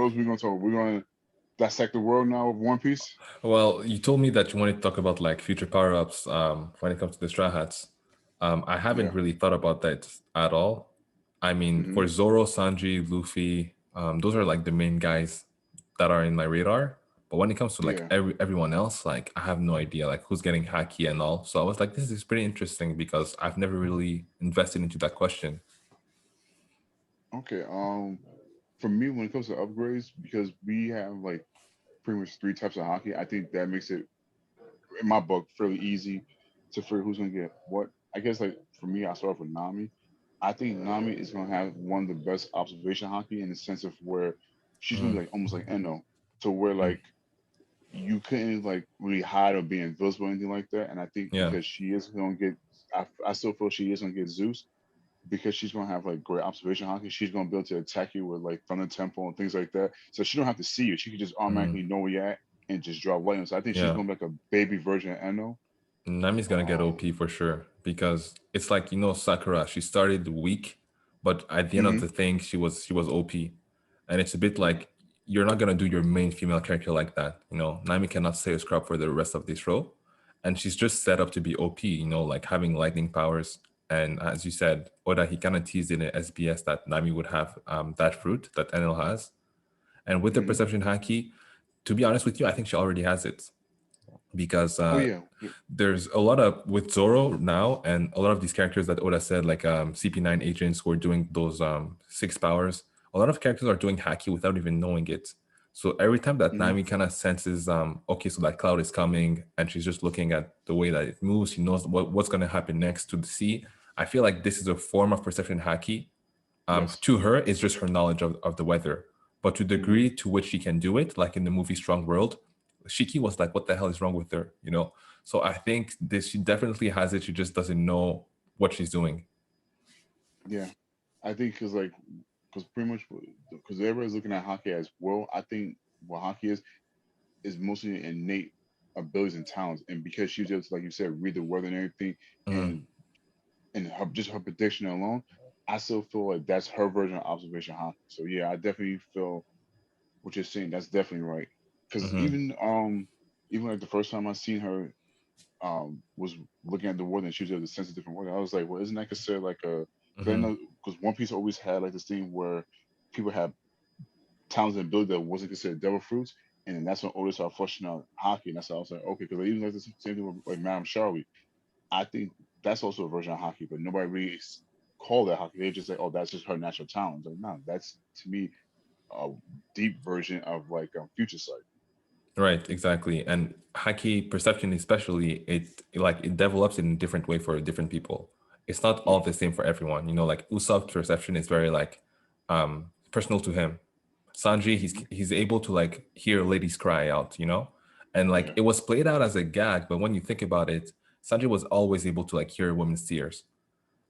else we gonna talk? We're gonna dissect the world now of One Piece. Well, you told me that you wanted to talk about like future power-ups when it comes to the Straw Hats. I haven't Yeah. really thought about that at all. I mean, Hmm. for Zoro, Sanji, Luffy, those are like the main guys that are in my radar. But when it comes to like Yeah. everyone else, like I have no idea like who's getting hacky and all. So I was like, this is pretty interesting because I've never really invested into that question. Okay. For me, when it comes to upgrades, because we have like pretty much three types of hockey, I think that makes it, in my book, fairly easy to figure who's gonna get what. I guess like for me, I start off with Nami. I think Nami is gonna have one of the best observation hockey in the sense of where she's gonna be Mm, like almost like Eno, to where mm, like you couldn't like really hide or be invisible or anything like that. And I think yeah. because she is gonna get, I still feel she is gonna get Zeus because she's gonna have like great observation hockey. She's gonna be able to attack you with like Thunder Temple and things like that. So she don't have to see you. She can just Mm, automatically know where you're at and just drop lightning. So I think she's yeah. gonna be like a baby version of Eno. Nami's gonna get Um, OP for sure because it's like Sakura. She started weak, but at the end of hmm the thing, she was OP, and it's a bit like you're not gonna do your main female character like that. Nami cannot stay a scrub for the rest of this show, and she's just set up to be OP. Like having lightning powers. And as you said, Oda he kind of teased in SBS that Nami would have that fruit that Enel has, and with the hmm perception haki, to be honest with you, I think she already has it because Oh yeah, yeah. there's a lot of with Zoro now, and a lot of these characters that Oda said, like CP9 agents who are doing those six powers. A lot of characters are doing haki without even knowing it. So every time that hmm Nami kind of senses, okay, so that cloud is coming, and she's just looking at the way that it moves, she knows what's going to happen next to the sea. I feel like this is a form of perception haki. Yes. To her, it's just her knowledge of the weather. But to the hmm degree to which she can do it, like in the movie Strong World, Shiki was like, "What the hell is wrong with her?" So I think this she definitely has it. She just doesn't know what she's doing. Yeah. I think because pretty much because everybody's looking at hockey as well. I think what hockey is mostly innate abilities and talents, and because she was able to, like you said, read the weather and everything, Mhm. and just her prediction alone, I still feel like that's her version of observation hockey. So yeah, I definitely feel what you're saying. That's definitely right. Because Mhm. even like the first time I seen her was looking at the weather and she was able to sense a different weather. I was like, well, isn't that considered like a? Because I Mhm. know because One Piece always had like this thing where people have talents and ability that wasn't considered devil fruits. And then that's when Otis started fleshing out hockey. And that's how I was like, okay, because even like the same thing with like Madame Charlie. I think that's also a version of hockey, but nobody really called that hockey. They just say, "Oh, that's just her natural talent." Like, no, that's to me a deep version of like future sight. Right, exactly. And haki perception, especially, it develops in a different way for different people. It's not all Yeah. the same for everyone. Like Usopp's perception is very like personal to him. Sanji, he's hmm he's able to like hear ladies cry out. And like Yeah. it was played out as a gag, but when you think about it, Sanji was always able to like hear women's tears.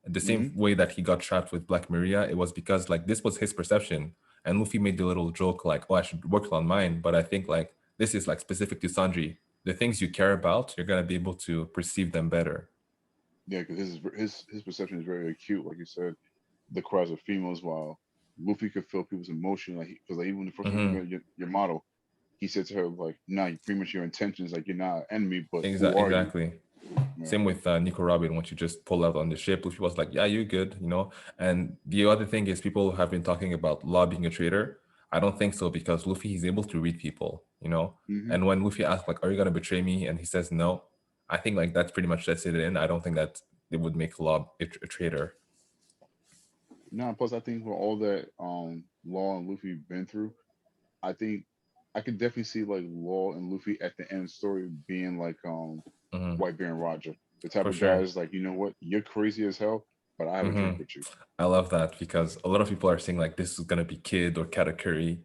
The same hmm way that he got trapped with Black Maria, it was because like this was his perception. And Luffy made the little joke like, "Oh, I should work on mine." But I think like this is like specific to Sanji. The things you care about, you're gonna be able to perceive them better. Yeah, because his perception is very acute, like you said. The cries of females, while Luffy could feel people's emotion. Like, because like, even the first time he Hmm. met your model, he said to her like, "Nah, you pretty much your intentions like you're not an enemy, but who are you?" Exactly. Yeah. Same with Nico Robin. Once you just pull out on the ship, Luffy was like, "Yeah, you're good." And the other thing is, people have been talking about Law being a traitor. I don't think so because Luffy he's able to read people. hmm And when Luffy asks like, "Are you gonna betray me?" and he says no, I think like that's pretty much that's it. In I don't think that they would make Law a traitor. Nah, plus I think for all that Law and Luffy been through, I think I could definitely see like Law and Luffy at the end of the story being like Hmm. White Bear and Roger. The type For of guy sure. is like, you know what, you're crazy as hell, but I have a Hmm. drink with you. I love that because a lot of people are saying like this is gonna be Kid or Katakuri.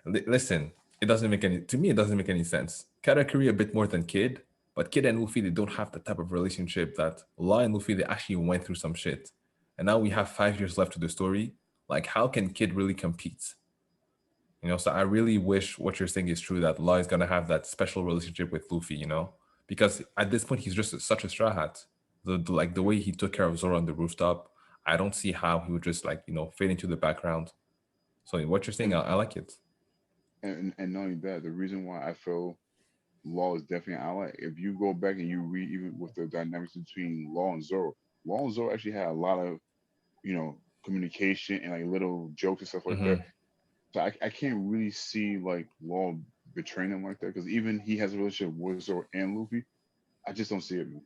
Listen, it doesn't make any to me. It doesn't make any sense. Katakuri a bit more than Kid, but Kid and Luffy they don't have the type of relationship that Law and Luffy they actually went through some shit, and now we have 5 years left to the story. Like, how can Kid really compete? So I really wish what you're saying is true that Law is gonna have that special relationship with Luffy. Because at this point he's just such a straw hat. Like the Yeah. way he took care of Zoro on the rooftop, I don't see how he would just like fade into the background. So what you're saying, And I like it. and not only that, the reason why I feel Law is definitely an ally. If you go back and you read even with the dynamics between Law and Zoro, Law and Zoro actually had a lot of communication and like little jokes and stuff like that. Hmm. So I can't really see like Law betraying him like that because even he has a relationship with Zoro and Luffy. I just don't see it, man.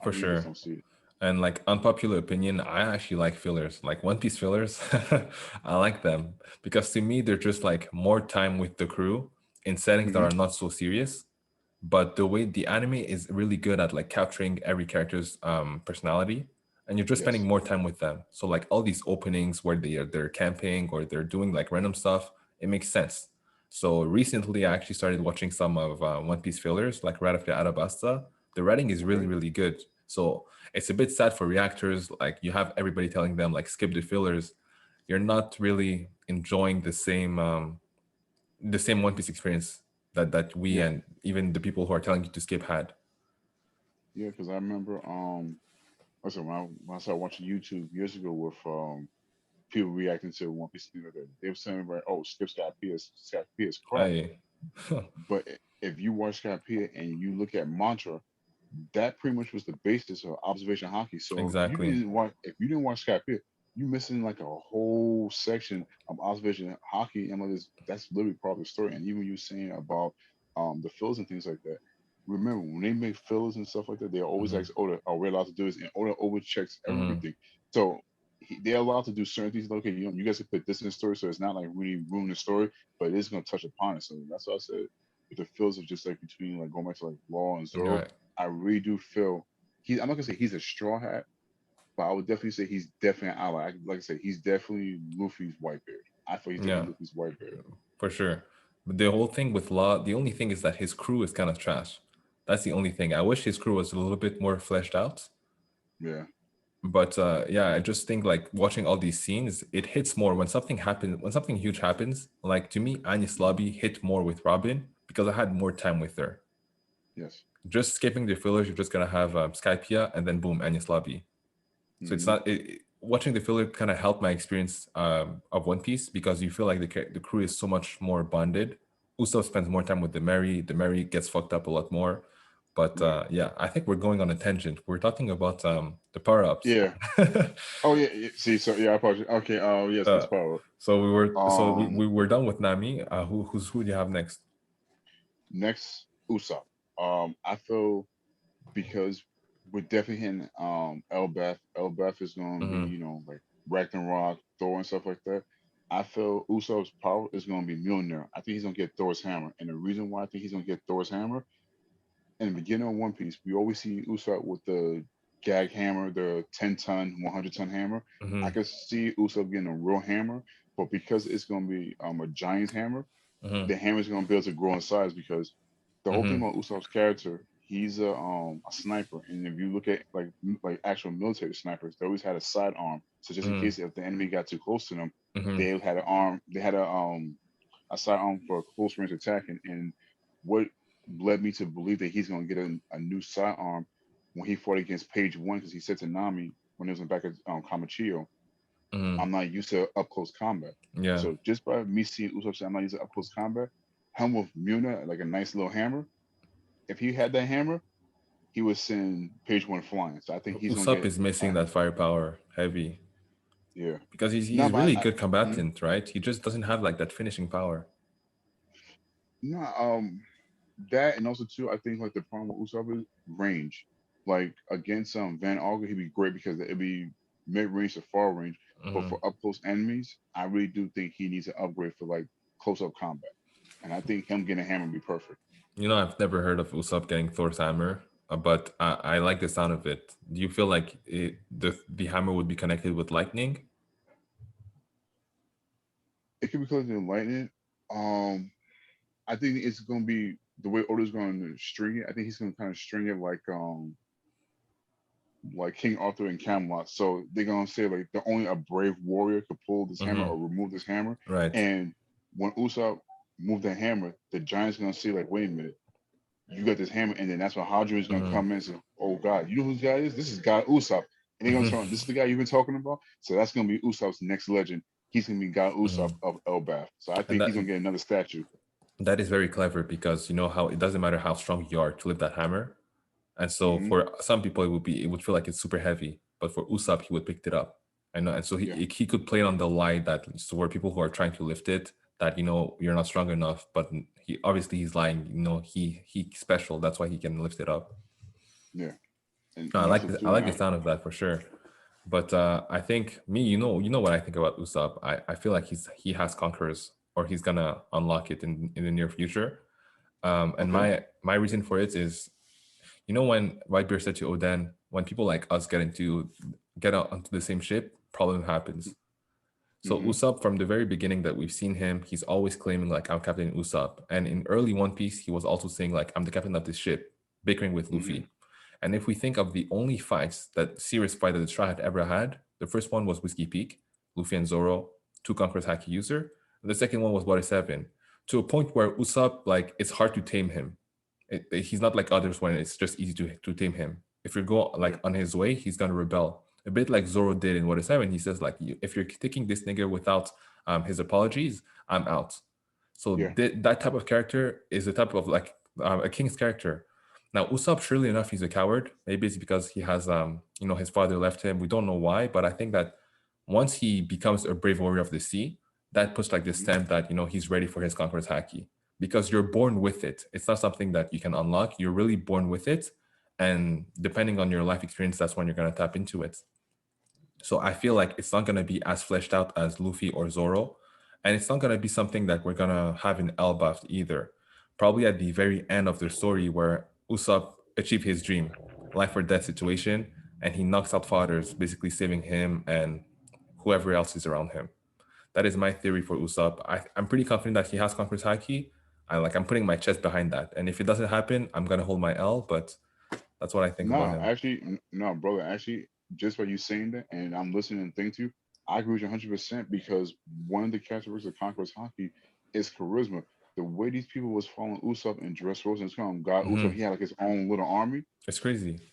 I For really just sure. don't see it. And like unpopular opinion, I actually like fillers, like One Piece fillers. I like them because to me they're just like more time with the crew in settings that Hmm. are not so serious. But the way the anime is really good at like capturing every character's personality, and you're just spending Yes, more time with them. So like all these openings where they're camping or they're doing like random stuff, it makes sense. So recently, I actually started watching some of One Piece fillers, like right after Arabasta. The writing is really okay, really good. So it's a bit sad for reactors. Like you have everybody telling them like skip the fillers. You're not really enjoying the same One Piece experience that we yeah, and even the people who are telling you to skip had. yeah. Because I remember, listen, when I started watching YouTube years ago with people reacting to One Piece thing like that, they were saying like, "Oh, Skip Scott P is crap." I But if you watch Scott P and you look at Mantra, that pretty much was the basis of observation hockey. So exactly. if you didn't watch Scott Pitt, you missing like a whole section of observation hockey, and like that's literally part of the story. And even you saying about the fills and things like that. Remember when they make fills and stuff like that, they always Hmm. ask Oda, "Are we allowed to do this?" And Oda over checks Hmm. everything. So they're allowed to do certain things. Like, okay, you guys can put this in the story, so it's not like really ruin the story, but it is going to touch upon it. So that's what I said. With the fills of just like between like going back to like Law and You're Zoro, right. I really do feel I'm not gonna say he's a straw hat, but I would definitely say he's definitely an ally. Like I said, he's definitely Luffy's white beard. I feel he's Yeah, definitely Luffy's white beard. for sure. But the whole thing with Law, the only thing is that his crew is kind of trash. That's the only thing. I wish his crew was a little bit more fleshed out. Yeah. But yeah, I just think like watching all these scenes, it hits more when something happens, when something huge happens. Like to me, Agnes Hmm. Lobby hit more with Robin because I had more time with her. Yes. Just skipping the fillers, you're just gonna have Skypia and then boom, Agnes Lobby. So it's Hmm. not watching the filler kind of helped my experience of One Piece because you feel like the crew is so much more bonded. Usopp spends more time with the Mary. The Mary gets fucked up a lot more. But Right. yeah, I think we're going on a tangent. We're talking about the power ups. Yeah. Oh yeah. See. So yeah. I apologize. Okay. Yes. uh, That's power. we were done with Nami. Who do you have next? Next Usopp. I feel because we're definitely hitting Elbeth. Elbeth is going to be Hmm. like Ragnarok, Thor, and stuff like that. I feel Usopp's power is going to be Mjolnir. I think he's going to get Thor's hammer, and the reason why I think he's going to get Thor's hammer in the beginning of One Piece, we always see Usopp with the gag hammer, the 10-ton, 100-ton hammer. I Hmm. could see Usopp getting a real hammer, but because it's going to be a giant's hammer, Hmm. the hammer is going to be able to grow in size because the whole thing Hmm. about Usopp's character, he's a sniper, and if you look at like actual military snipers, they always had a sidearm, so just in Hmm. case if the enemy got too close to them, Hmm. they had an arm, they had a sidearm for close range attack, and what led me to believe that he's going to get a new sidearm when he fought against Page One because he said to Nami when he was in back at Kamachio, Hmm. I'm not used to up close combat. Yeah. So just by me seeing Usopp say I'm not used to up close combat, him with Muna like a nice little hammer. If he had that hammer, he would send Page One flying. So I think he's gonna Usopp get is missing that firepower heavy yeah. because No, he's but really I good mhm. combatant, right? He just doesn't have like that finishing power. No, that and also too, I think like the problem with Usopp is range. Like against Van Auger, he'd be great because it'd be mid range to far range. But Hmm. for up close enemies, I really do think he needs an upgrade for like close up combat. And I think him getting a hammer would be perfect. You know, I've never heard of Usopp getting Thor's hammer, but I like the sound of it. Do you feel like the hammer would be connected with lightning? It could be close to lightning. Um, I think it's gonna be the way Oda's going to string it. I think he's gonna kind of string it like King Arthur and Camelot. So they're gonna say like the only a brave warrior could pull this hammer Hmm. or remove this hammer. Right. And when Usopp moved the hammer, the giant's gonna say like, wait a minute, you got this hammer, and then that's when Hadra is gonna Hmm. come in and say, oh God, you know who this guy is? This is God Usopp. And they're gonna tell him, this is the guy you've been talking about. So that's gonna be Usopp's next legend. He's gonna be God Hmm. Usopp of Elbaf. So I And think he's gonna get another statue. That is very clever because you know how it doesn't matter how strong you are to lift that hammer. And so Hmm. for some people it would feel like it's super heavy, but for Usopp he would pick it up. I know, and so Yeah, he could play on the lie that so where people who are trying to lift it that you're not strong enough, but he obviously he's lying. He's special. That's why he can lift it up. yeah, No, and also I too, like the sound of that for sure. But I think me, you know what I think about Usopp. I feel like he has conquerors or he's gonna unlock it in the near future. And okay. my reason for it is when Whitebeard said to Oden, when people like us get out onto the same ship, problem happens. So Hmm. Usopp, from the very beginning that we've seen him, he's always claiming like I'm Captain Usopp. And in early One Piece, he was also saying like I'm the captain of this ship, bickering with Hmm. Luffy. And if we think of the only fights that serious fight that the Straw had ever had, the first one was Whiskey Peak, Luffy and Zoro, two conquerors Haki user. And the second one was Water 7, to a point where Usopp, like it's hard to tame him. He's not like others when it's just easy to tame him. If you go Yeah, like on his way, he's gonna rebel. A bit like Zoro did in Water 7. He says like, if you're taking this nigga without his apologies, I'm out. So yeah, that type of character is the type of like a king's character. Now Usopp, surely enough, he's a coward. Maybe it's because he has his father left him. We don't know why, but I think that once he becomes a brave warrior of the sea, that puts like the hmm, stamp that he's ready for his conqueror's haki, because you're born with it. It's not something that you can unlock. You're really born with it, and depending on your life experience, that's when you're gonna tap into it. So I feel like it's not gonna be as fleshed out as Luffy or Zoro, and it's not gonna be something that we're gonna have in Elbaf either. Probably at the very end of their story, where Usopp achieved his dream, life or death situation, and he knocks out fathers, basically saving him and whoever else is around him. That is my theory for Usopp. I'm pretty confident that he has conquered Haki. I'm putting my chest behind that. And if it doesn't happen, I'm gonna hold my L. But that's what I think about no, him. actually, no, brother. Actually, just by you saying that, and I'm listening and thinking to you, I agree with you 100% because one of the characteristics of Conqueror's hockey is charisma. The way these people was following Usopp and Dressrosa and Scrum, God Usopp, Hmm. he had like his own little army. It's crazy.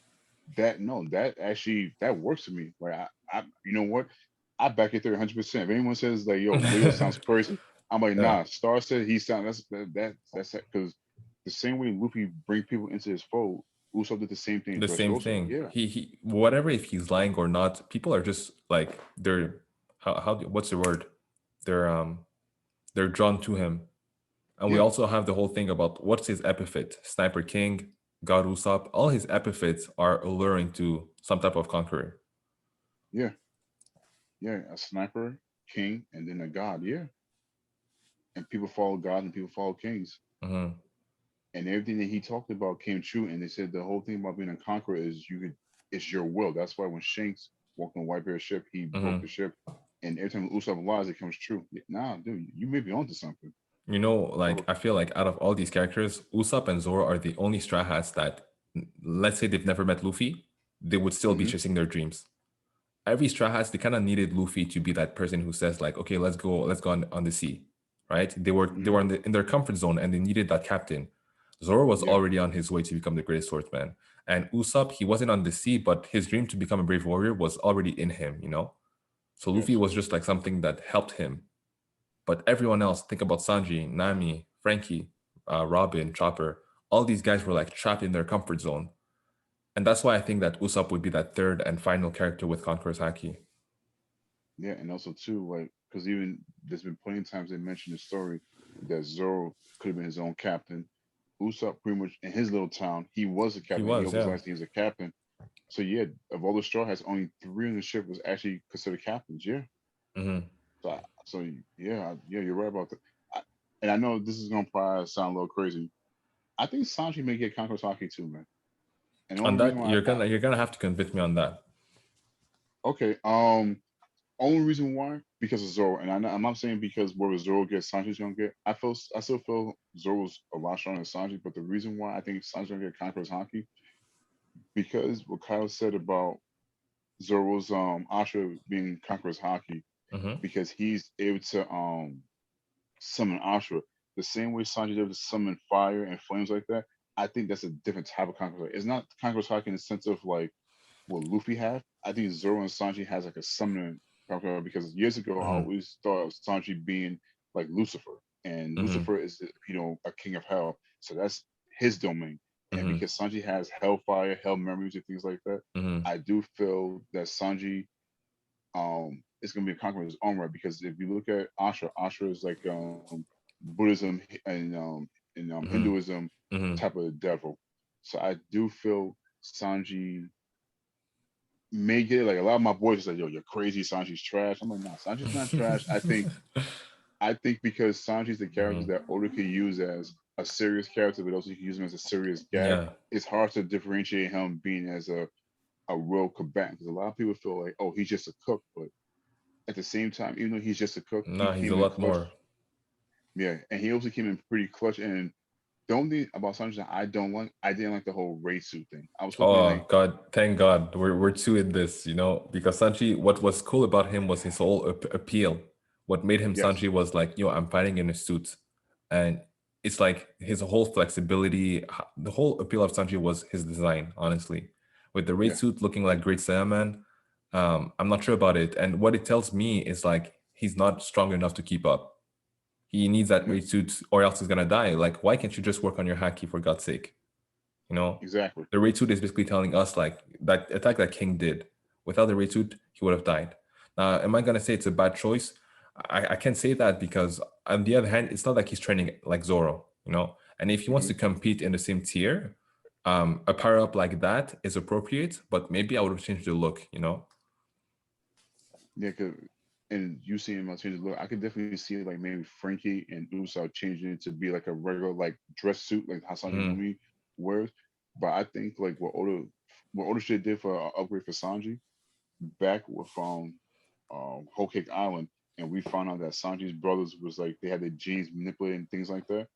That no, that actually that works for me. Like you know what? I back it there 100%. If anyone says like, "Yo, Leo sounds crazy," I'm like, Yeah, "Nah." Star said he sound that's because the same way Luffy bring people into his fold, Usopp did the same thing in the same Dressrosa. thing. Yeah, He whatever if he's lying or not, people are just like what's the word? They're um they're drawn to him. And we yeah, also have the whole thing about what's his epithet? Sniper King, God Usopp. All his epithets are alluring to some type of conqueror. yeah, yeah. A sniper, king, and then a god. Yeah, and people follow God and people follow kings. Hmm. And everything that he talked about came true. And they said the whole thing about being a conqueror is it's your will. That's why when Shanks walked on Whitebeard's ship, he broke the Hmm. ship. And every time Usopp lies, it comes true. Nah, dude, you may be onto something. Like Bro. I feel like out of all these characters, Usopp and Zoro are the only Straw Hats that, let's say they've never met Luffy, they would still be Hmm. chasing their dreams. Every Straw Hats, they kind of needed Luffy to be that person who says like, okay, let's go on the sea, right? They Hmm. were in their comfort zone and they needed that captain. Zoro was Yeah. already on his way to become the greatest swordsman, and Usopp, he wasn't on the sea, but his dream to become a brave warrior was already in him. So Luffy Yes. was just like something that helped him, but everyone else, think about Sanji, Nami, Frankie, Robin, Chopper, all these guys were like trapped in their comfort zone. And that's why I think that Usopp would be that third and final character with Conqueror's Haki. Yeah. And also too, like, because even there's been plenty of times they mentioned the story that Zoro could have been his own captain. Usopp pretty much in his little town, he was a He captain. He was, always yeah. liked he was a captain. So yeah, of all the straw hats, only three on the ship was actually considered captains. Yeah. Hmm. So yeah, yeah, you're right about that. And I know this is gonna probably sound a little crazy. I think Sanji may get Conqueror's Haki too, man. And the On only reason that, why, you're gonna have to convince me on that. okay, only reason why because of Zoro, and I'm not saying because where Zoro gets, Sanji's gonna get. I still feel Zoro's a lot stronger than Sanji, but the reason why I think Sanji's gonna get Conqueror's Haki because what Kyle said about Zoro's Asha being Conqueror's Haki Hmm. because he's able to summon Ashura the same way Sanji did to summon fire and flames like that. I think that's a different type of Conqueror's Haki. It's not Conqueror's Haki in the sense of like what Luffy have. I think Zoro and Sanji has like a summoning Conqueror because years ago I Hmm. always thought of Sanji being like Lucifer. and Mm-hmm. Lucifer is a king of hell, so that's his domain. And Mm-hmm. because Sanji has hellfire, hell memories, and things like that, Mm-hmm. I do feel that Sanji is going to be a conqueror in his own right. Because if you look at Ashra, Ashra is like Buddhism and Mm-hmm. Hinduism Mm-hmm. type of devil. So I do feel Sanji may get it. Like a lot of my boys is like, yo, you're crazy. Sanji's trash. I'm like, nah, Sanji's not trash. I think because Sanji's the character Mm-hmm. that Oda could use as a serious character, but also you can use him as a serious gag. Yeah. It's hard to differentiate him being as a real combatant because a lot of people feel like, oh, he's just a cook, but at the same time, even though he's just a cook, he Nah, he's a came in lot clutch. more. Yeah, and he also came in pretty clutch. And the only thing about Sanji that I don't like, I didn't like the whole race suit thing. I was hoping Oh like, God, thank God we're two in this, because Sanji, what was cool about him was his whole appeal. What made him yes, Sanji was like, I'm fighting in a suit, and it's like his whole flexibility. The whole appeal of Sanji was his design, honestly, with the red yeah, suit looking like Great Saiyaman. I'm not sure about it, and what it tells me is like he's not strong enough to keep up. He needs that yeah, red suit, or else he's gonna die. Like, why can't you just work on your haki for God's sake? You know, exactly. the raid suit is basically telling us like that attack that King did. Without the raid suit, he would have died. Now, am I gonna say it's a bad choice? I can't say that because on the other hand, it's not like he's training like Zoro. And if he wants Hmm. to compete in the same tier, a power up like that is appropriate. But maybe I would have changed the look. Yeah, and you see him change the look. I could definitely see like maybe Frankie and Usopp changing it to be like a regular like dress suit, like how Sanji Mm, normally wears. But I think like what Oda should did for upgrade for Sanji back with Whole Cake Island, and we found out that Sanji's brothers was like they had their genes manipulated and things like that.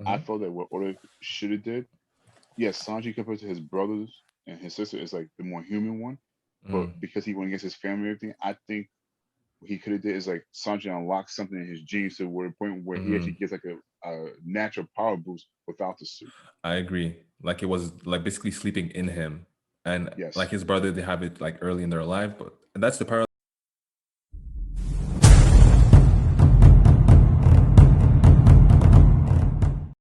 I mhm, felt that what Oda should have did, yes, Sanji compared to his brothers and his sister is like the more human one. But mm, because he went against his family and everything, I think what he could have did is like Sanji unlocks something in his genes to where the point where he actually mhm. gets like a natural power boost without the suit. I agree. Like it was like basically sleeping in him, and like Yes. his brother, they have it like early in their life, but that's the power